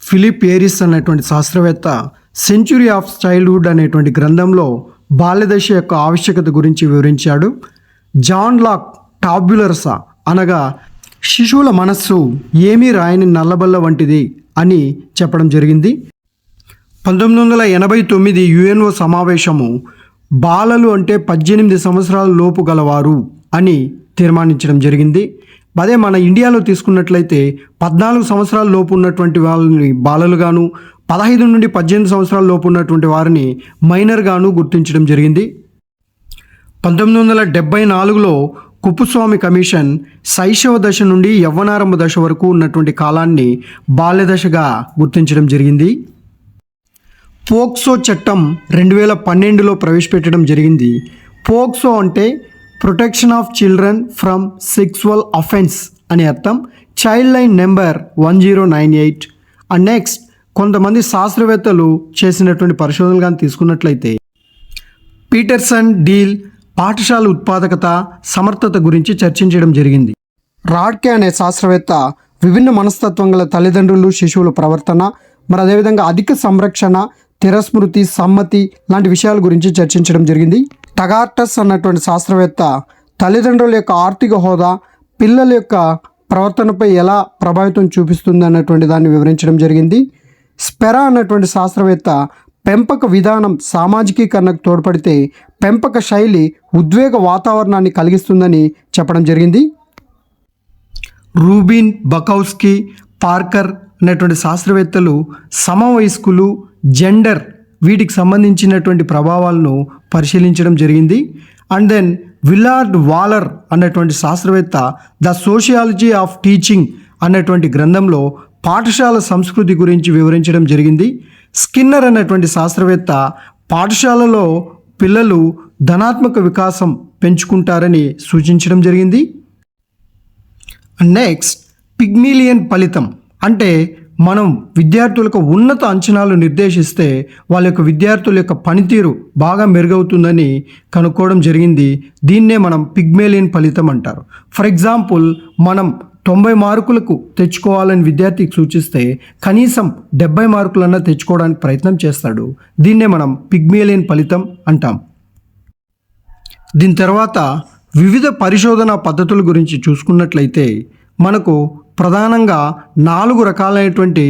Philip Aries అనేటువంటి శాస్త్రవేత్త century of childhood అనేటువంటి గ్రంథంలో బాల్యదశ యొక్క ఆవశ్యకత గురించి వివరించాడు. జాన్ లాక్ టాబ్యులర్సా అనగా శిశువుల మనస్సు ఏమీ రాయని నల్లబల్ల వంటిది అని చెప్పడం జరిగింది. 1989 యుఎన్ఓ సమావేశము బాలలు అంటే 18 సంవత్సరాల లోపు గలవారు అని తీర్మానించడం జరిగింది. అదే మన ఇండియాలో తీసుకున్నట్లయితే 14 సంవత్సరాల లోపు ఉన్నటువంటి వాళ్ళని బాలలుగాను, 15 నుండి 18 సంవత్సరాల లోపు ఉన్నటువంటి వారిని మైనర్గాను గుర్తించడం జరిగింది. 1974లో కుప్పుస్వామి కమిషన్ శైశవ దశ నుండి యవ్వనారంభ దశ వరకు ఉన్నటువంటి కాలాన్ని బాల్యదశగా గుర్తించడం జరిగింది. పోక్సో చట్టం 2012లో ప్రవేశపెట్టడం జరిగింది. పోక్సో అంటే protection of children from sexual offence అని అర్థం. Child line number 1098. And next కొంతమంది శాస్త్రవేత్తలు చేసినటువంటి పరిశోధనలు కానీ తీసుకున్నట్లయితే పీటర్సన్ డీల్ పాఠశాల ఉత్పాదకత సమర్థత గురించి చర్చించడం జరిగింది. రాడ్కే అనే శాస్త్రవేత్త విభిన్న మనస్తత్వం గల తల్లిదండ్రులు శిశువుల ప్రవర్తన, మరి అదేవిధంగా అధిక సంరక్షణ, తిరస్మృతి, సమ్మతి లాంటి విషయాల గురించి చర్చించడం జరిగింది. టగార్టస్ అన్నటువంటి శాస్త్రవేత్త తల్లిదండ్రుల యొక్క ఆర్థిక హోదా పిల్లల యొక్క ప్రవర్తనపై ఎలా ప్రభావితం చూపిస్తుంది అన్నటువంటి దాన్ని వివరించడం జరిగింది. స్పెరా అన్నటువంటి శాస్త్రవేత్త పెంపక విధానం సామాజికీకరణకు తోడ్పడితే పెంపక శైలి ఉద్వేగ వాతావరణాన్ని కలిగిస్తుందని చెప్పడం జరిగింది. రూబిన్, బకౌస్కీ, పార్కర్ అనేటువంటి శాస్త్రవేత్తలు సమవయస్కులు, జెండర్ వీటికి సంబంధించినటువంటి ప్రభావాలను పరిశీలించడం జరిగింది. అండ్ దెన్ విల్లార్డ్ వాలర్ అన్నటువంటి శాస్త్రవేత్త ద సోషియాలజీ ఆఫ్ టీచింగ్ అన్నటువంటి గ్రంథంలో పాఠశాల సంస్కృతి గురించి వివరించడం జరిగింది. స్కిన్నర్ అనేటువంటి శాస్త్రవేత్త పాఠశాలలో పిల్లలు ధనాత్మక వికాసం పెంచుకుంటారని సూచించడం జరిగింది. నెక్స్ట్ పిగ్మీలియన్ ఫలితం అంటే మనం విద్యార్థులకు ఉన్నత అంచనాలు నిర్దేశిస్తే వాళ్ళ యొక్క విద్యార్థుల యొక్క పనితీరు బాగా మెరుగవుతుందని కనుక్కోవడం జరిగింది. దీన్నే మనం పిగ్మేలియన్ ఫలితం అంటారు. ఫర్ ఎగ్జాంపుల్ మనం 90 మార్కులకు తెచ్చుకోవాలని విద్యార్థికి సూచిస్తే కనీసం 70 మార్కులన్నా తెచ్చుకోవడానికి ప్రయత్నం చేస్తాడు. దీన్నే మనం పిగ్మేలియన్ ఫలితం అంటాం. దీని తర్వాత వివిధ పరిశోధన పద్ధతుల గురించి చూసుకున్నట్లయితే మనకు ప్రధానంగా 4 రకాలైనటువంటి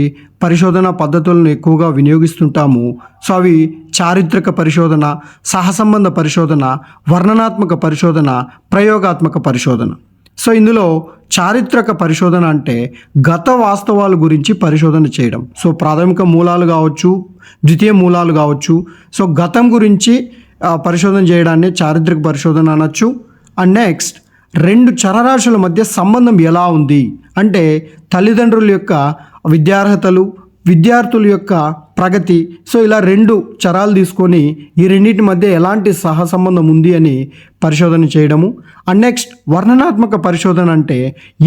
పరిశోధన పద్ధతులను ఎక్కువగా వినియోగిస్తుంటాము. సో అవి చారిత్రక పరిశోధన, సహసంబంధ పరిశోధన, వర్ణనాత్మక పరిశోధన, ప్రయోగాత్మక పరిశోధన. సో ఇందులో చారిత్రక పరిశోధన అంటే గత వాస్తవాల గురించి పరిశోధన చేయడం. సో ప్రాథమిక మూలాలు కావచ్చు, ద్వితీయ మూలాలు కావచ్చు. సో గతం గురించి పరిశోధన చేయడాన్ని చారిత్రక పరిశోధన అనొచ్చు. అండ్ నెక్స్ట్ 2 చరరాశుల మధ్య సంబంధం ఎలా ఉంది అంటే తల్లిదండ్రుల యొక్క విద్యార్హతలు, విద్యార్థుల యొక్క ప్రగతి. సో ఇలా 2 చరాలు తీసుకొని ఈ రెండింటి మధ్య ఎలాంటి సహసంబంధం ఉంది అని పరిశోధన చేయడము. అండ్ నెక్స్ట్ వర్ణనాత్మక పరిశోధన అంటే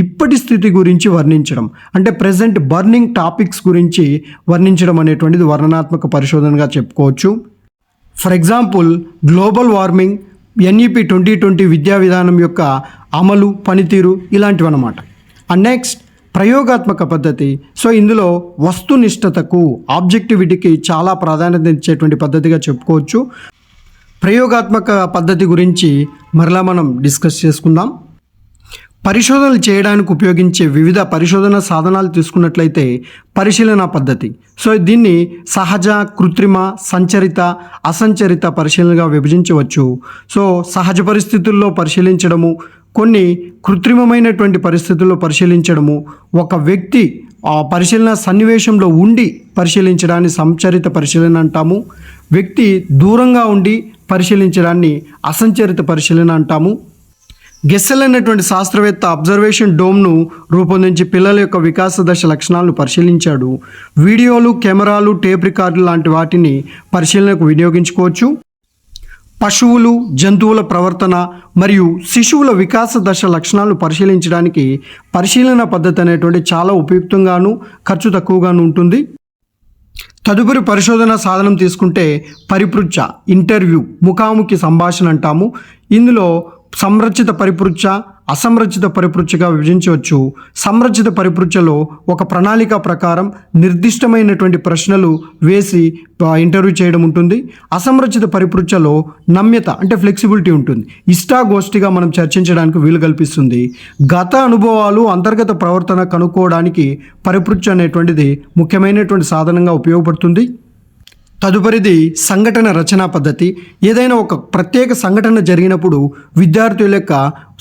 ఇప్పటి స్థితి గురించి వర్ణించడం, అంటే ప్రజెంట్ బర్నింగ్ టాపిక్స్ గురించి వర్ణించడం అనేటువంటిది వర్ణనాత్మక పరిశోధనగా చెప్పుకోవచ్చు. For example global warming, NEP 2020 విద్యా విధానం యొక్క అమలు, పనితీరు ఇలాంటివి అన్నమాట. అండ్ నెక్స్ట్ ప్రయోగాత్మక పద్ధతి. సో ఇందులో వస్తునిష్టతకు, ఆబ్జెక్టివిటీకి చాలా ప్రాధాన్యత ఇచ్చేటువంటి పద్ధతిగా చెప్పుకోవచ్చు. ప్రయోగాత్మక పద్ధతి గురించి మరలా మనం డిస్కస్ చేసుకుందాం. పరిశోధనలు చేయడానికి ఉపయోగించే వివిధ పరిశోధన సాధనాలు తీసుకున్నట్లయితే పరిశీలన పద్ధతి. సో దీన్ని సహజ, కృత్రిమ, సంచరిత, అసంచరిత పరిశీలనగా విభజించవచ్చు. సో సహజ పరిస్థితుల్లో పరిశీలించడము, కొన్ని కృత్రిమమైనటువంటి పరిస్థితుల్లో పరిశీలించడము, ఒక వ్యక్తి ఆ పరిశీలన సన్నివేశంలో ఉండి పరిశీలించడాన్ని సంచరిత పరిశీలన అంటాము. వ్యక్తి దూరంగా ఉండి పరిశీలించడాన్ని అసంచరిత పరిశీలన అంటాము. గెస్సెల్ అనేటువంటి శాస్త్రవేత్త అబ్జర్వేషన్ డోమ్ను రూపొందించి పిల్లల యొక్క వికాస దశ లక్షణాలను పరిశీలించాడు. వీడియోలు, కెమెరాలు, టేప్ రికార్డులు లాంటి వాటిని పరిశీలనకు వినియోగించుకోవచ్చు. పశువులు, జంతువుల ప్రవర్తన మరియు శిశువుల వికాస దశ లక్షణాలను పరిశీలించడానికి పరిశీలన పద్ధతి అనేటువంటి చాలా ఉపయుక్తంగాను ఖర్చు తక్కువగాను ఉంటుంది. తదుపరి పరిశోధన సాధనం తీసుకుంటే పరిపృచ్ఛ, ఇంటర్వ్యూ, ముఖాముఖి సంభాషణ అంటాము. ఇందులో సంరచిత పరిపృచ్ఛ, అసంరచిత పరిపృచ్ఛగా విభజించవచ్చు. సంరచిత పరిపృచ్ఛలో ఒక ప్రణాళిక ప్రకారం నిర్దిష్టమైనటువంటి ప్రశ్నలు వేసి ఇంటర్వ్యూ చేయడం ఉంటుంది. అసంరచిత పరిపృచ్ఛలో నమ్యత అంటే ఫ్లెక్సిబిలిటీ ఉంటుంది. ఇష్టాగోష్ఠిగా మనం చర్చించడానికి వీలు కల్పిస్తుంది. గత అనుభవాలు అంతర్గత ప్రవర్తన కనుక్కోవడానికి పరిపృచ్ఛ అనేటువంటిది ముఖ్యమైనటువంటి సాధనంగా ఉపయోగపడుతుంది. తదుపరిది సంఘటన రచనా పద్ధతి. ఏదైనా ఒక ప్రత్యేక సంఘటన జరిగినప్పుడు విద్యార్థుల యొక్క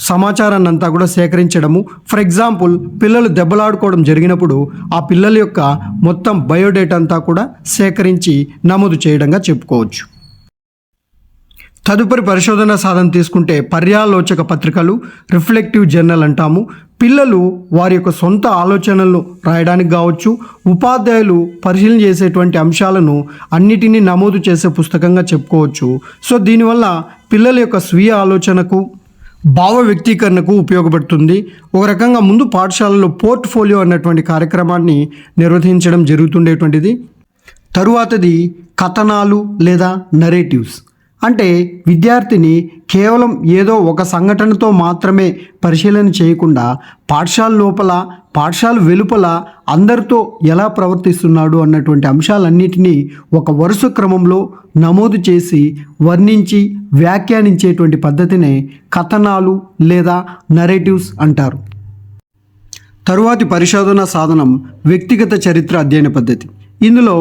సమాచారాన్ని అంతా కూడా సేకరించడము. ఫర్ ఎగ్జాంపుల్, పిల్లలు దెబ్బలాడుకోవడం జరిగినప్పుడు ఆ పిల్లల యొక్క మొత్తం బయోడేటా అంతా కూడా సేకరించి నమోదు చేయడంగా చెప్పుకోవచ్చు. తదుపరి పరిశోధన సాధన తీసుకుంటే పర్యాలోచక పత్రికలు, రిఫ్లెక్టివ్ జర్నల్ అంటాము. పిల్లలు వారి యొక్క సొంత ఆలోచనలను రాయడానికి కావచ్చు, ఉపాధ్యాయులు పరిశీలన చేసేటువంటి అంశాలను అన్నిటినీ నమోదు చేసే పుస్తకంగా చెప్పుకోవచ్చు. సో దీనివల్ల పిల్లల యొక్క స్వీయ ఆలోచనకు, భావ వ్యక్తీకరణకు ఉపయోగపడుతుంది. ఒక రకంగా ముందు పాఠశాలలో పోర్ట్ఫోలియో అన్నటువంటి కార్యక్రమాన్ని నిర్వహించడం జరుగుతుండేటువంటిది. తరువాతది కథనాలు లేదా నరేటివ్స్. అంటే విద్యార్థిని కేవలం ఏదో ఒక సంఘటనతో మాత్రమే పరిశీలన చేయకుండా పాఠశాల లోపల, పాఠశాల వెలుపల అందరితో ఎలా ప్రవర్తిస్తున్నాడు అన్నటువంటి అంశాలన్నిటినీ ఒక వరుస క్రమంలో నమోదు చేసి వర్ణించి వ్యాఖ్యానించేటువంటి పద్ధతినే కథనాలు లేదా నరేటివ్స్ అంటారు. తరువాతి పరిశోధన సాధనం వ్యక్తిగత చరిత్ర అధ్యయన పద్ధతి. ఇందులో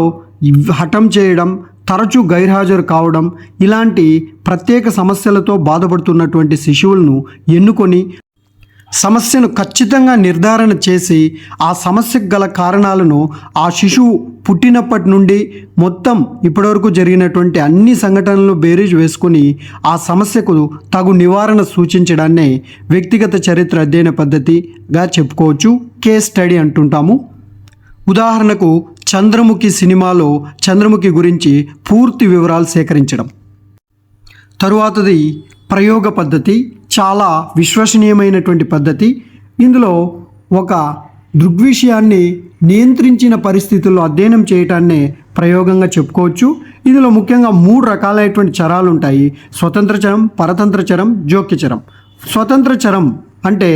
హఠం చేయడం, తరచూ గైర్హాజరు కావడం, ఇలాంటి ప్రత్యేక సమస్యలతో బాధపడుతున్నటువంటి శిశువులను ఎన్నుకొని సమస్యను ఖచ్చితంగా నిర్ధారణ చేసి ఆ సమస్యకు గల కారణాలను ఆ శిశువు పుట్టినప్పటి నుండి మొత్తం ఇప్పటివరకు జరిగినటువంటి అన్ని సంఘటనలను బేరీజు వేసుకొని ఆ సమస్యకు తగు నివారణ సూచించడాన్నే వ్యక్తిగత చరిత్ర అధ్యయన పద్ధతిగా చెప్పుకోవచ్చు. కేస్ స్టడీ అంటుంటాము. ఉదాహరణకు చంద్రముఖి సినిమాలో చంద్రముఖి గురించి పూర్తి వివరాలు సేకరించడం. తరువాతది ప్రయోగ పద్ధతి. చాలా విశ్వసనీయమైనటువంటి పద్ధతి. ఇందులో ఒక దృగ్విషయాన్ని నియంత్రించిన పరిస్థితుల్లో అధ్యయనం చేయటాన్నే ప్రయోగంగా చెప్పుకోవచ్చు. ఇందులో ముఖ్యంగా 3 రకాలైనటువంటి చరాలు ఉంటాయి: స్వతంత్ర చరం, పరతంత్ర చరం, జోక్య చరం. స్వతంత్ర చరం అంటే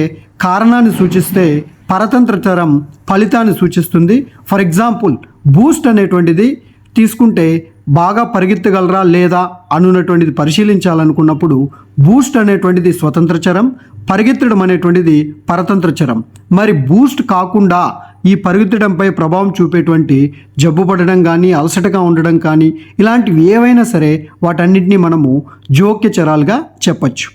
కారణాన్ని సూచిస్తే, పరతంత్ర చరం ఫలితాన్ని సూచిస్తుంది. ఫర్ ఎగ్జాంపుల్, బూస్ట్ అనేటువంటిది తీసుకుంటే బాగా పరిగెత్తగలరా లేదా అనున్నటువంటిది పరిశీలించాలనుకున్నప్పుడు బూస్ట్ అనేటువంటిది స్వతంత్ర చరం, పరిగెత్తడం అనేటువంటిది పరతంత్ర చరం. మరి బూస్ట్ కాకుండా ఈ పరిగెత్తడంపై ప్రభావం చూపేటువంటి జబ్బు పడడం కానీ, అలసటగా ఉండడం కానీ, ఇలాంటివి ఏవైనా సరే వాటన్నిటినీ మనము జోక్య చరాలుగా చెప్పచ్చు.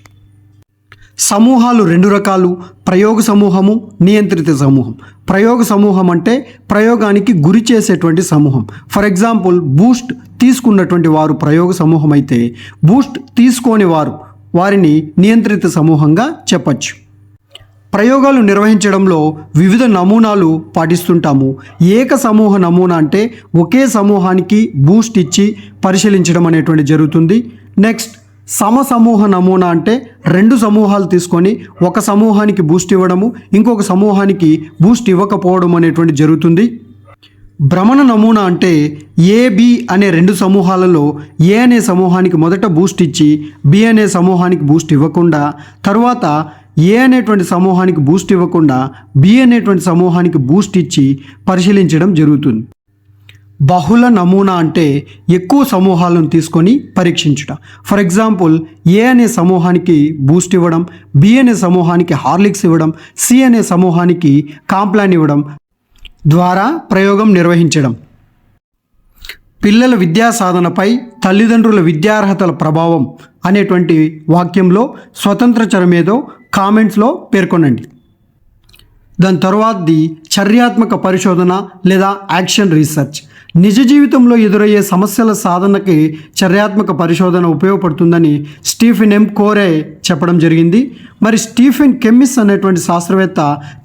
సమూహాలు 2 రకాలు: ప్రయోగ సమూహము, నియంత్రిత సమూహం. ప్రయోగ సమూహం అంటే ప్రయోగానికి గురి చేసేటువంటి సమూహం. ఫర్ ఎగ్జాంపుల్, బూస్ట్ తీసుకున్నటువంటి వారు ప్రయోగ సమూహం అయితే, బూస్ట్ తీసుకోని వారిని నియంత్రిత సమూహంగా చెప్పచ్చు. ప్రయోగాలు నిర్వహించడంలో వివిధ నమూనాలు పాటిస్తుంటాము. ఏక సమూహ నమూనా అంటే ఒకే సమూహానికి బూస్ట్ ఇచ్చి పరిశీలించడం అనేటువంటి జరుగుతుంది. నెక్స్ట్, సమసమూహ నమూనా అంటే 2 సమూహాలు తీసుకొని ఒక సమూహానికి బూస్ట్ ఇవ్వడము, ఇంకొక సమూహానికి బూస్ట్ ఇవ్వకపోవడం అనేటువంటి జరుగుతుంది. భ్రమణ నమూనా అంటే ఏబి అనే 2 సమూహాలలో ఏ అనే సమూహానికి మొదట బూస్ట్ ఇచ్చి బి అనే సమూహానికి బూస్ట్ ఇవ్వకుండా, తర్వాత ఏ అనేటువంటి సమూహానికి బూస్ట్ ఇవ్వకుండా బి అనేటువంటి సమూహానికి బూస్ట్ ఇచ్చి పరిశీలించడం జరుగుతుంది. బహుళ నమూనా అంటే ఎక్కువ సమూహాలను తీసుకొని పరీక్షించుట. ఫర్ ఎగ్జాంపుల్, ఏ అనే సమూహానికి బూస్ట్ ఇవ్వడం, బి అనే సమూహానికి హార్లిక్స్ ఇవ్వడం, సి అనే సమూహానికి కాంప్లాన్ ఇవ్వడం ద్వారా ప్రయోగం నిర్వహించడం. పిల్లల విద్యా సాధనపై తల్లిదండ్రుల విద్యార్హతల ప్రభావం అనేటువంటి వాక్యంలో స్వతంత్ర చరమేదో కామెంట్స్లో పేర్కొనండి. దాని తర్వాతది చర్యాత్మక పరిశోధన లేదా యాక్షన్ రీసెర్చ్. నిజ జీవితంలో ఎదురయ్యే సమస్యల సాధనకి చర్యాత్మక పరిశోధన ఉపయోగపడుతుందని స్టీఫెన్ ఎం కోరే చెప్పడం జరిగింది. మరి స్టీఫెన్ కెమ్మిస్ అనేటువంటి శాస్త్రవేత్త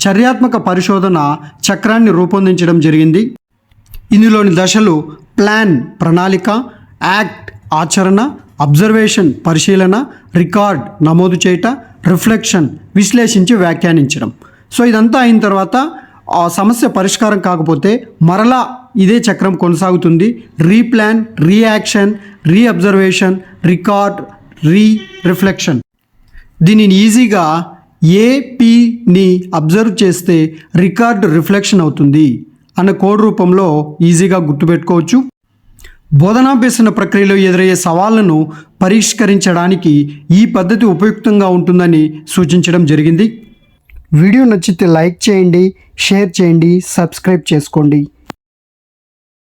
చర్యాత్మక పరిశోధన చక్రాన్ని రూపొందించడం జరిగింది. ఇందులోని దశలు ప్లాన్ ప్రణాళిక, యాక్ట్ ఆచరణ, అబ్జర్వేషన్ పరిశీలన, రికార్డ్ నమోదు చేయట, రిఫ్లెక్షన్ విశ్లేషించి వ్యాఖ్యానించడం. సో ఇదంతా అయిన తర్వాత ఆ సమస్య పరిష్కారం కాకపోతే మరలా ఇదే చక్రం కొనసాగుతుంది. Replan, reaction, reobservation, record, reflection. దీనిని ఈజీగా ఏపీని అబ్జర్వ్ చేస్తే రికార్డ్ రిఫ్లెక్షన్ అవుతుంది అన్న కోడ్ రూపంలో ఈజీగా గుర్తుపెట్టుకోవచ్చు. బోధనాభ్యసన ప్రక్రియలో ఎదురయ్యే సవాళ్లను పరిష్కరించడానికి ఈ పద్ధతి ఉపయుక్తంగా ఉంటుందని సూచించడం జరిగింది. వీడియో నచ్చితే లైక్ చేయండి, షేర్ చేయండి, సబ్స్క్రైబ్ చేసుకోండి.